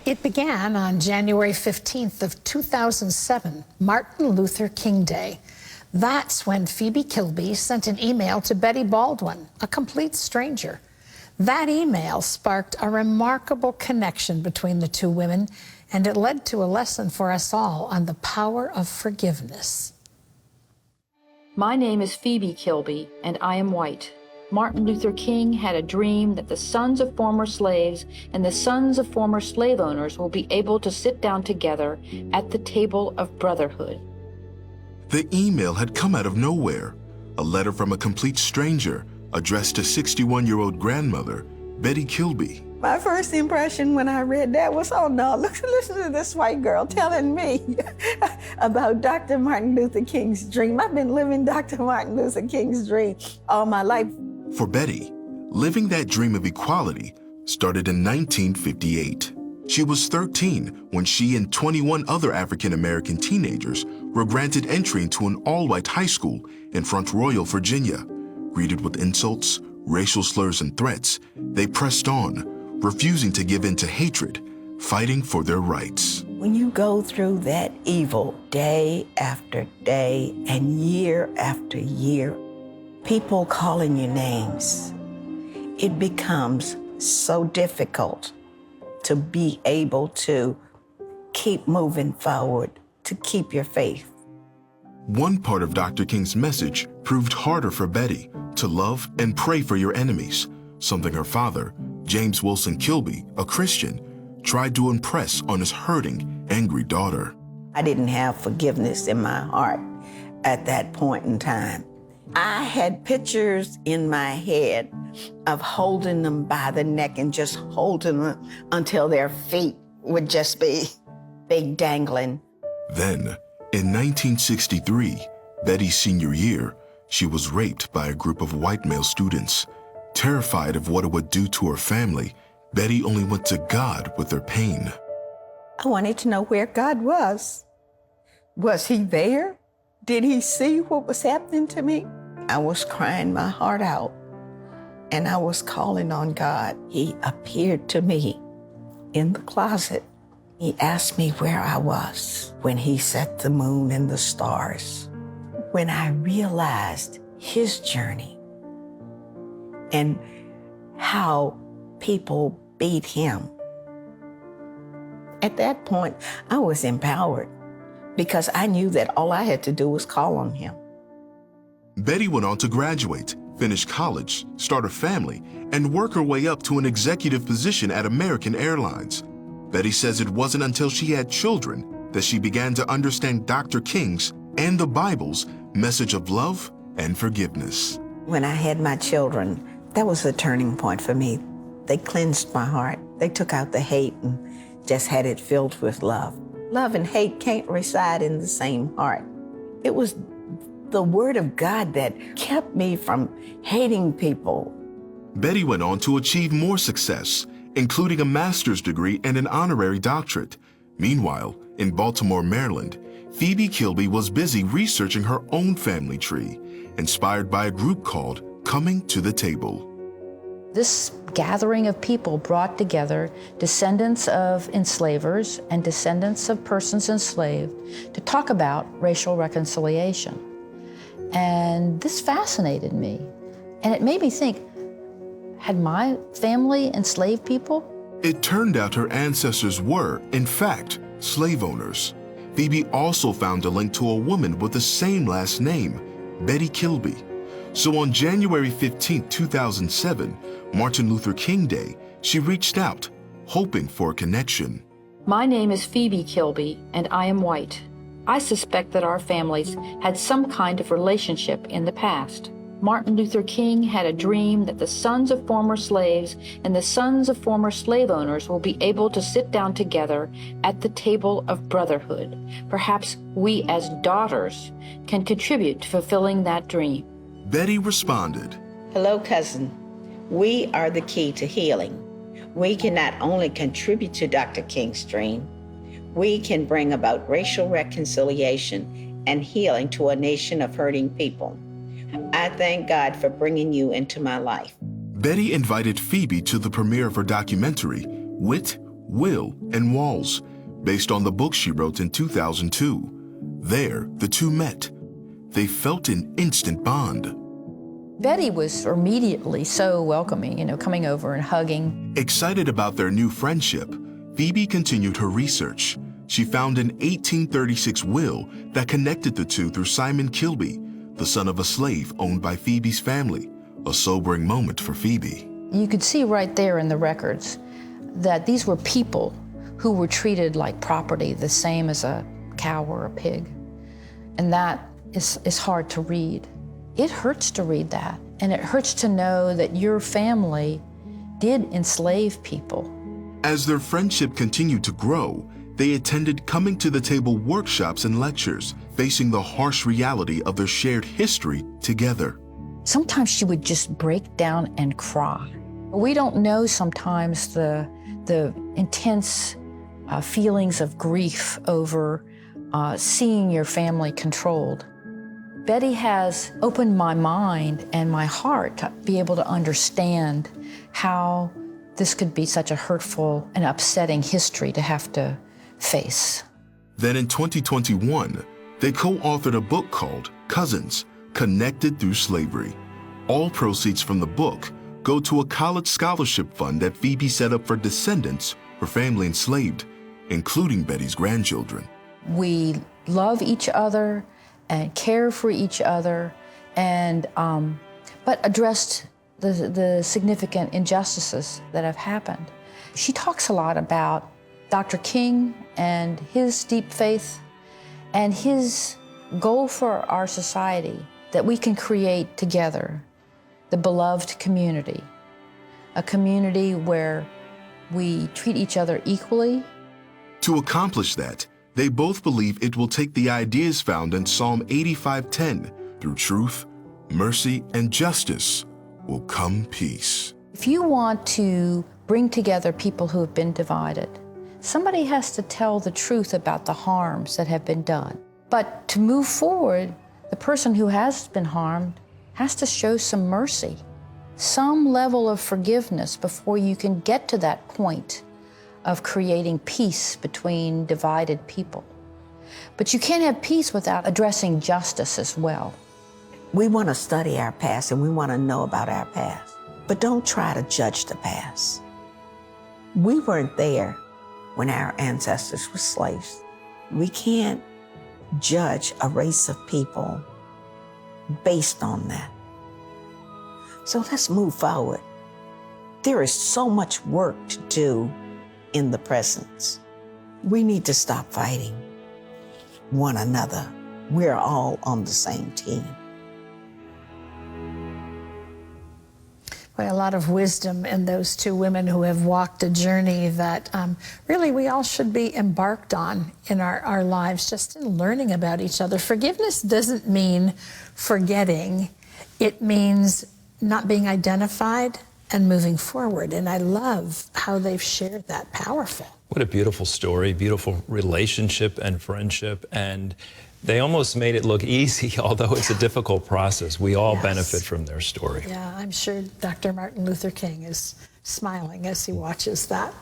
It began on January 15th of 2007, Martin Luther King Day. That's when Phoebe Kilby sent an email to Betty Baldwin, a complete stranger. That email sparked a remarkable connection between the two women, and it led to a lesson for us all on the power of forgiveness. My name is Phoebe Kilby, and I am white. Martin Luther King had a dream that the sons of former slaves and the sons of former slave owners will be able to sit down together at the table of brotherhood. The email had come out of nowhere, a letter from a complete stranger addressed to 61-year-old grandmother, Betty Kilby. My first impression when I read that was, oh no, listen to this white girl telling me about Dr. Martin Luther King's dream. I've been living Dr. Martin Luther King's dream all my life. For Betty, living that dream of equality started in 1958. She was 13 when she and 21 other African-American teenagers were granted entry into an all-white high school in Front Royal, Virginia. Greeted with insults, racial slurs, and threats, they pressed on, refusing to give in to hatred, fighting for their rights. When you go through that evil day after day and year after year, people calling you names, it becomes so difficult to be able to keep moving forward, to keep your faith. One part of Dr. King's message proved harder for Betty: to love and pray for your enemies, something her father, James Wilson Kilby, a Christian, tried to impress on his hurting, angry daughter. I didn't have forgiveness in my heart at that point in time. I had pictures in my head of holding them by the neck and just holding them until their feet would just be dangling. Then, in 1963, Betty's senior year, she was raped by a group of white male students. Terrified of what it would do to her family, Betty only went to God with her pain. I wanted to know where God was. Was he there? Did he see what was happening to me? I was crying my heart out, and I was calling on God. He appeared to me in the closet. He asked me where I was when he set the moon and the stars. When I realized his journey and how people beat him, at that point, I was empowered because I knew that all I had to do was call on him. Betty went on to graduate, finish college, start a family, and work her way up to an executive position at American Airlines. Betty says it wasn't until she had children that she began to understand Dr. King's and the Bible's message of love and forgiveness. When I had my children, that was a turning point for me. They cleansed my heart. They took out the hate and just had it filled with love. Love and hate can't reside in the same heart. It was the Word of God that kept me from hating people. Betty went on to achieve more success, including a master's degree and an honorary doctorate. Meanwhile, in Baltimore, Maryland, Phoebe Kilby was busy researching her own family tree, inspired by a group called Coming to the Table. This gathering of people brought together descendants of enslavers and descendants of persons enslaved to talk about racial reconciliation. And this fascinated me. And it made me think, had my family enslaved people? It turned out her ancestors were, in fact, slave owners. Phoebe also found a link to a woman with the same last name, Betty Kilby. So on January 15, 2007, Martin Luther King Day, she reached out, hoping for a connection. My name is Phoebe Kilby, and I am white. I suspect that our families had some kind of relationship in the past. Martin Luther King had a dream that the sons of former slaves and the sons of former slave owners will be able to sit down together at the table of brotherhood. Perhaps we as daughters can contribute to fulfilling that dream. Betty responded, Hello, cousin. We are the key to healing. We can not only contribute to Dr. King's dream, we can bring about racial reconciliation and healing to a nation of hurting people. I thank God for bringing you into my life. Betty invited Phoebe to the premiere of her documentary, Wit, Will and Walls, based on the book she wrote in 2002. There, the two met. They felt an instant bond. Betty was immediately so welcoming, coming over and hugging. Excited about their new friendship, Phoebe continued her research. She found an 1836 will that connected the two through Simon Kilby, the son of a slave owned by Phoebe's family. A sobering moment for Phoebe. You could see right there in the records that these were people who were treated like property, the same as a cow or a pig. And that is hard to read. It hurts to read that, and it hurts to know that your family did enslave people. As their friendship continued to grow, they attended coming to the table workshops and lectures, facing the harsh reality of their shared history together. Sometimes she would just break down and cry. We don't know sometimes the intense feelings of grief over seeing your family controlled. Betty has opened my mind and my heart to be able to understand how this could be such a hurtful and upsetting history to have to face. Then in 2021, they co-authored a book called Cousins, Connected Through Slavery. All proceeds from the book go to a college scholarship fund that Phoebe set up for descendants for family enslaved, including Betty's grandchildren. We love each other and care for each other, and but addressed the significant injustices that have happened. She talks a lot about Dr. King and his deep faith and his goal for our society that we can create together, the beloved community, a community where we treat each other equally. To accomplish that, they both believe it will take the ideas found in Psalm 85:10. Through truth, mercy, and justice will come peace. If you want to bring together people who have been divided, somebody has to tell the truth about the harms that have been done. But to move forward, the person who has been harmed has to show some mercy, some level of forgiveness before you can get to that point of creating peace between divided people. But you can't have peace without addressing justice as well. We want to study our past and we want to know about our past, but don't try to judge the past. We weren't there when our ancestors were slaves. We can't judge a race of people based on that. So let's move forward. There is so much work to do in the present. We need to stop fighting one another. We're all on the same team. Boy, a lot of wisdom in those two women who have walked a journey that really we all should be embarked on in our lives, just in learning about each other. Forgiveness doesn't mean forgetting. It means not being identified and moving forward. And I love how they've shared that. Powerful. What a beautiful story, beautiful relationship and friendship. And they almost made it look easy, although it's a difficult process. We all benefit from their story. Yeah, I'm sure Dr. Martin Luther King is smiling as he watches that.